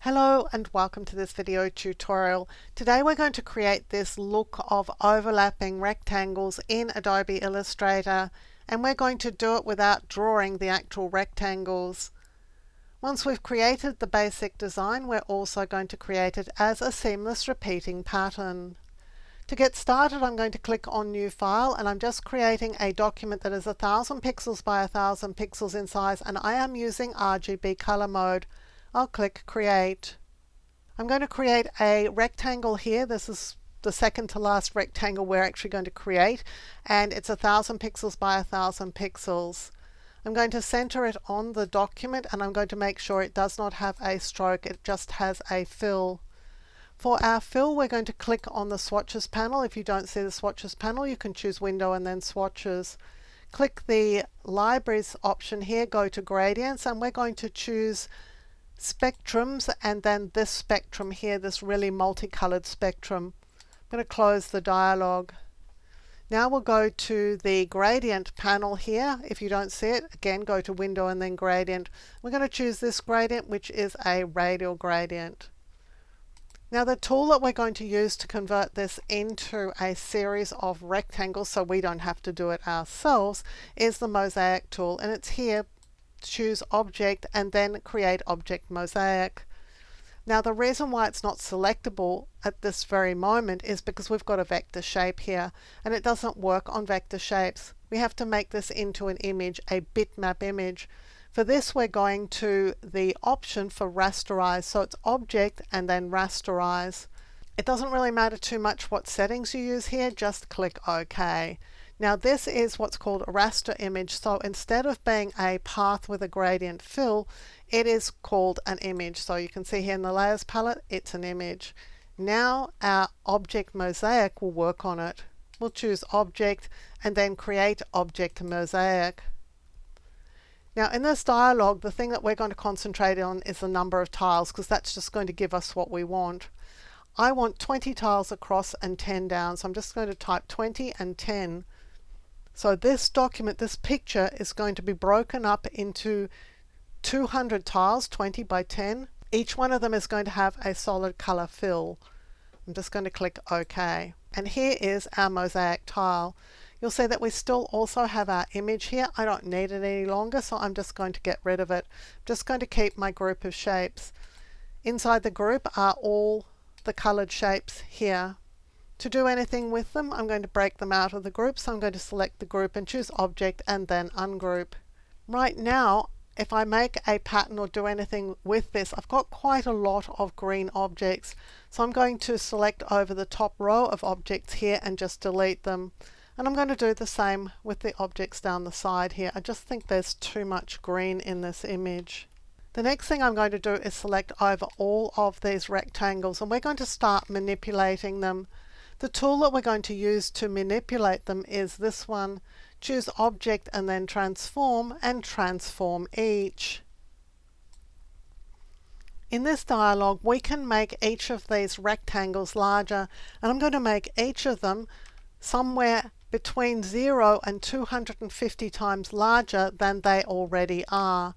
Hello and welcome to this video tutorial. Today we're going to create this look of overlapping rectangles in Adobe Illustrator, and we're going to do it without drawing the actual rectangles. Once we've created the basic design, we're also going to create it as a seamless repeating pattern. To get started, I'm going to click on New File, and I'm just creating a document that is 1000 pixels by 1000 pixels in size, and I am using RGB color mode. I'll click Create. I'm going to create a rectangle here. This is the second to last rectangle we're actually going to create, and it's 1000 pixels by 1000 pixels. I'm going to center it on the document, and I'm going to make sure it does not have a stroke, it just has a fill. For our fill, we're going to click on the Swatches panel. If you don't see the Swatches panel, you can choose Window and then Swatches. Click the Libraries option here, go to Gradients, and we're going to choose Spectrums, and then this spectrum here, this really multicolored spectrum. I'm going to close the dialog. Now we'll go to the Gradient panel here. If you don't see it, again go to Window and then Gradient. We're going to choose this gradient, which is a radial gradient. Now the tool that we're going to use to convert this into a series of rectangles so we don't have to do it ourselves is the Mosaic tool, and it's here. Choose Object and then Create Object Mosaic. Now the reason why it's not selectable at this very moment is because we've got a vector shape here, and it doesn't work on vector shapes. We have to make this into an image, a bitmap image. For this we're going to the option for rasterize, so it's Object and then rasterize. It doesn't really matter too much what settings you use here, just click OK. Now this is what's called a raster image, so instead of being a path with a gradient fill, it is called an image. So you can see here in the layers palette, it's an image. Now our object mosaic will work on it. We'll choose Object and then Create Object Mosaic. Now in this dialog, the thing that we're going to concentrate on is the number of tiles, because that's just going to give us what we want. I want 20 tiles across and 10 down, so I'm just going to type 20 and 10. So this document, this picture, is going to be broken up into 200 tiles, 20 by 10. Each one of them is going to have a solid color fill. I'm just going to click OK. And here is our mosaic tile. You'll see that we still also have our image here. I don't need it any longer, so I'm just going to get rid of it. I'm just going to keep my group of shapes. Inside the group are all the colored shapes here. To do anything with them, I'm going to break them out of the group, so I'm going to select the group and choose Object and then Ungroup. Right now, if I make a pattern or do anything with this, I've got quite a lot of green objects, so I'm going to select over the top row of objects here and just delete them. And I'm going to do the same with the objects down the side here. I just think there's too much green in this image. The next thing I'm going to do is select over all of these rectangles, and we're going to start manipulating them. The tool that we're going to use to manipulate them is this one. Choose Object and then Transform, and transform each. In this dialog, we can make each of these rectangles larger, and I'm going to make each of them somewhere between 0 and 250 times larger than they already are.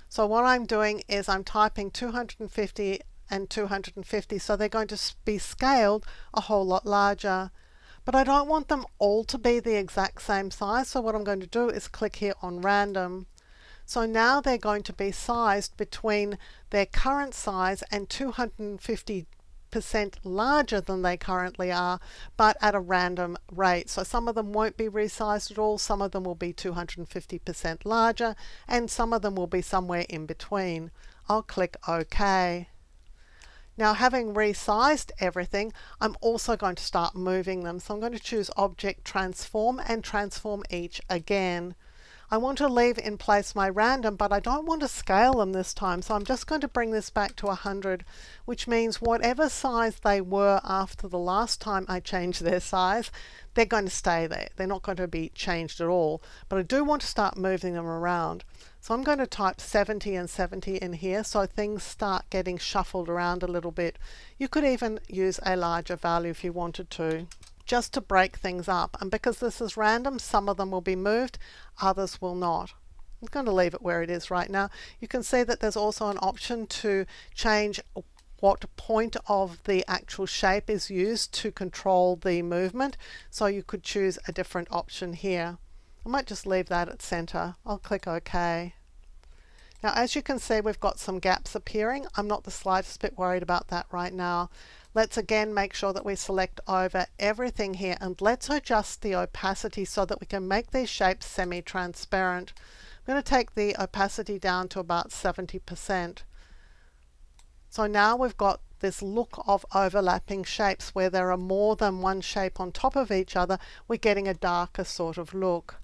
So what I'm doing is I'm typing 250 and 250, so they're going to be scaled a whole lot larger. But I don't want them all to be the exact same size, so what I'm going to do is click here on Random. So now they're going to be sized between their current size and 250% larger than they currently are, but at a random rate. So some of them won't be resized at all, some of them will be 250% larger, and some of them will be somewhere in between. I'll click OK. Now, having resized everything, I'm also going to start moving them. So I'm going to choose Object, Transform, and transform each again. I want to leave in place my random, but I don't want to scale them this time. So I'm just going to bring this back to 100, which means whatever size they were after the last time I changed their size, they're going to stay there. They're not going to be changed at all. But I do want to start moving them around. So I'm going to type 70 and 70 in here, so things start getting shuffled around a little bit. You could even use a larger value if you wanted to, just to break things up. And because this is random, some of them will be moved, others will not. I'm going to leave it where it is right now. You can see that there's also an option to change what point of the actual shape is used to control the movement. So you could choose a different option here. I might just leave that at center. I'll click OK. Now as you can see, we've got some gaps appearing. I'm not the slightest bit worried about that right now. Let's again make sure that we select over everything here, and let's adjust the opacity so that we can make these shapes semi-transparent. I'm going to take the opacity down to about 70%. So now we've got this look of overlapping shapes where there are more than one shape on top of each other. We're getting a darker sort of look.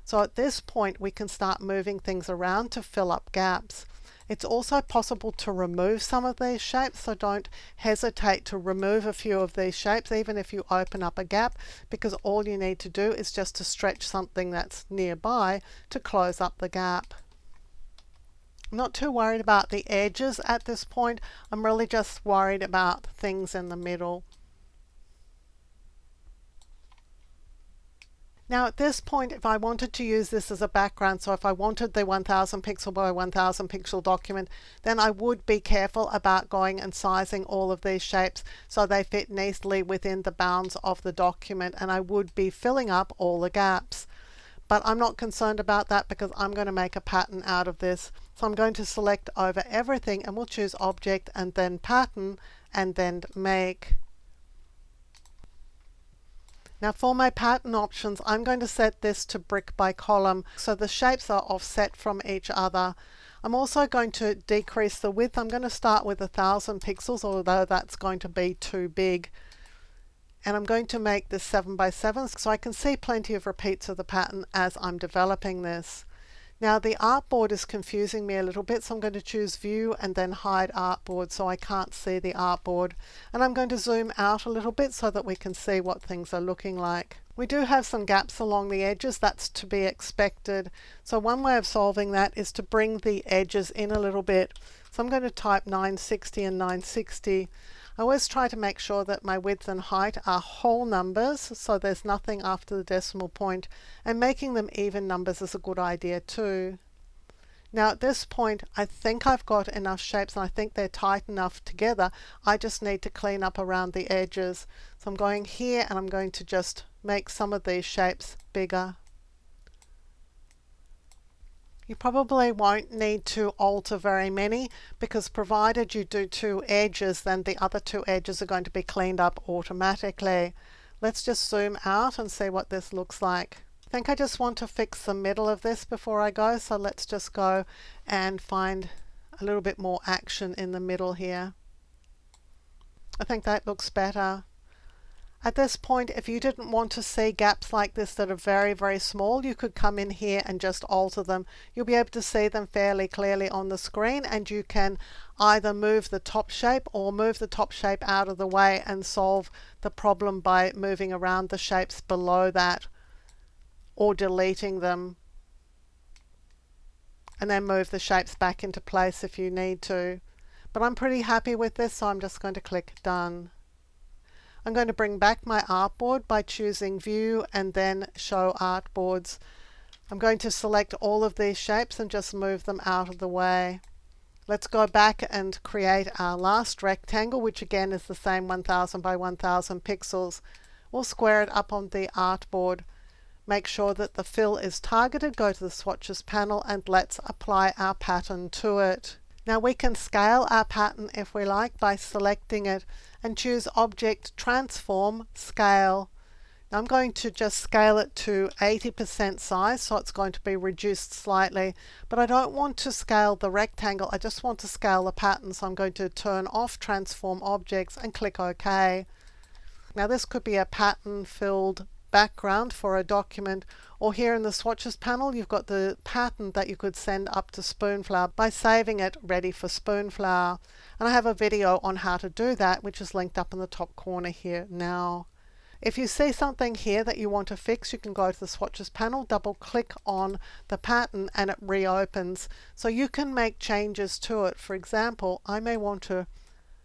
So at this point we can start moving things around to fill up gaps. It's also possible to remove some of these shapes, so don't hesitate to remove a few of these shapes even if you open up a gap, because all you need to do is just to stretch something that's nearby to close up the gap. I'm not too worried about the edges at this point. I'm really just worried about things in the middle. Now at this point, if I wanted to use this as a background, so if I wanted the 1000 pixel by 1000 pixel document, then I would be careful about going and sizing all of these shapes so they fit neatly within the bounds of the document, and I would be filling up all the gaps. But I'm not concerned about that because I'm going to make a pattern out of this. So I'm going to select over everything and we'll choose Object and then Pattern and then Make. Now for my pattern options, I'm going to set this to brick by column so the shapes are offset from each other. I'm also going to decrease the width. I'm going to start with 1000 pixels, although that's going to be too big. And I'm going to make this 7 by 7 so I can see plenty of repeats of the pattern as I'm developing this. Now the artboard is confusing me a little bit, so I'm going to choose View and then Hide Artboard so I can't see the artboard. And I'm going to zoom out a little bit so that we can see what things are looking like. We do have some gaps along the edges. That's to be expected. So one way of solving that is to bring the edges in a little bit. So I'm going to type 960 and 960. I always try to make sure that my width and height are whole numbers, so there's nothing after the decimal point, and making them even numbers is a good idea too. Now at this point I think I've got enough shapes and I think they're tight enough together. I just need to clean up around the edges. So I'm going here and I'm going to just make some of these shapes bigger. You probably won't need to alter very many because provided you do 2 edges, then the other 2 edges are going to be cleaned up automatically. Let's just zoom out and see what this looks like. I think I just want to fix the middle of this before I go, so let's just go and find a little bit more action in the middle here. I think that looks better. At this point, if you didn't want to see gaps like this that are very, very small, you could come in here and just alter them. You'll be able to see them fairly clearly on the screen, and you can either move the top shape or move the top shape out of the way and solve the problem by moving around the shapes below that or deleting them, and then move the shapes back into place if you need to. But I'm pretty happy with this, so I'm just going to click Done. I'm going to bring back my artboard by choosing View and then Show Artboards. I'm going to select all of these shapes and just move them out of the way. Let's go back and create our last rectangle, which again is the same 1000 by 1000 pixels. We'll square it up on the artboard. Make sure that the fill is targeted, go to the swatches panel, and let's apply our pattern to it. Now we can scale our pattern if we like by selecting it and choose Object, Transform, Scale. Now I'm going to just scale it to 80% size, so it's going to be reduced slightly, but I don't want to scale the rectangle, I just want to scale the pattern, so I'm going to turn off Transform Objects and click OK. Now this could be a pattern filled background for a document, or here in the swatches panel you've got the pattern that you could send up to Spoonflower by saving it ready for Spoonflower, and I have a video on how to do that which is linked up in the top corner here now. If you see something here that you want to fix, you can go to the swatches panel, double click on the pattern and it reopens, so you can make changes to it. For example, I may want to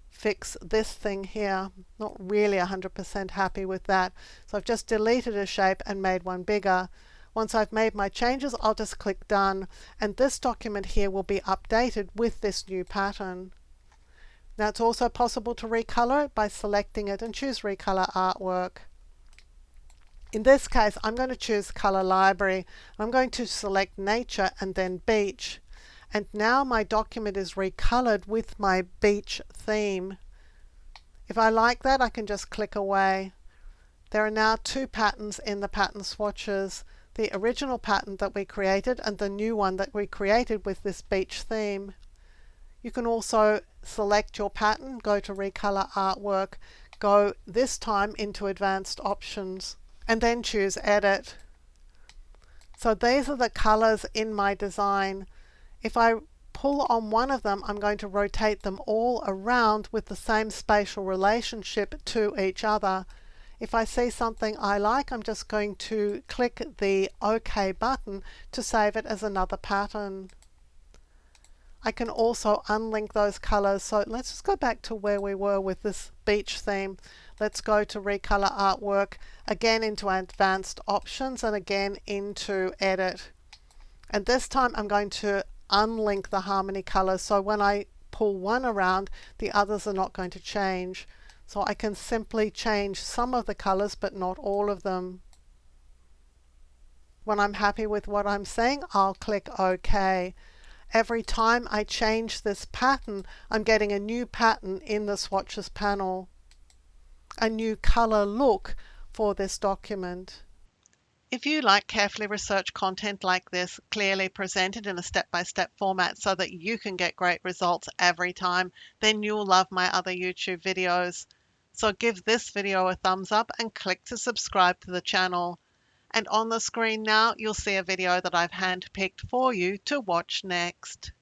fix this thing here. Not really 100% happy with that, so I've just deleted a shape and made one bigger. Once I've made my changes, I'll just click Done, and this document here will be updated with this new pattern. Now it's also possible to recolor it by selecting it and choose Recolor Artwork. In this case, I'm going to choose Color Library. I'm going to select Nature and then Beach. And now my document is recolored with my beach theme. If I like that, I can just click away. There are now two patterns in the pattern swatches, the original pattern that we created and the new one that we created with this beach theme. You can also select your pattern, go to Recolor Artwork, go this time into Advanced Options, and then choose Edit. So these are the colors in my design. If I pull on one of them, I'm going to rotate them all around with the same spatial relationship to each other. If I see something I like, I'm just going to click the OK button to save it as another pattern. I can also unlink those colors. So let's just go back to where we were with this beach theme. Let's go to Recolor Artwork, again into Advanced Options, and again into Edit. And this time I'm going to unlink the harmony colors, so when I pull one around, the others are not going to change. So I can simply change some of the colors, but not all of them. When I'm happy with what I'm seeing, I'll click OK. Every time I change this pattern, I'm getting a new pattern in the swatches panel, a new color look for this document. If you like carefully researched content like this, clearly presented in a step-by-step format so that you can get great results every time, then you'll love my other YouTube videos. So give this video a thumbs up and click to subscribe to the channel. And on the screen now, you'll see a video that I've handpicked for you to watch next.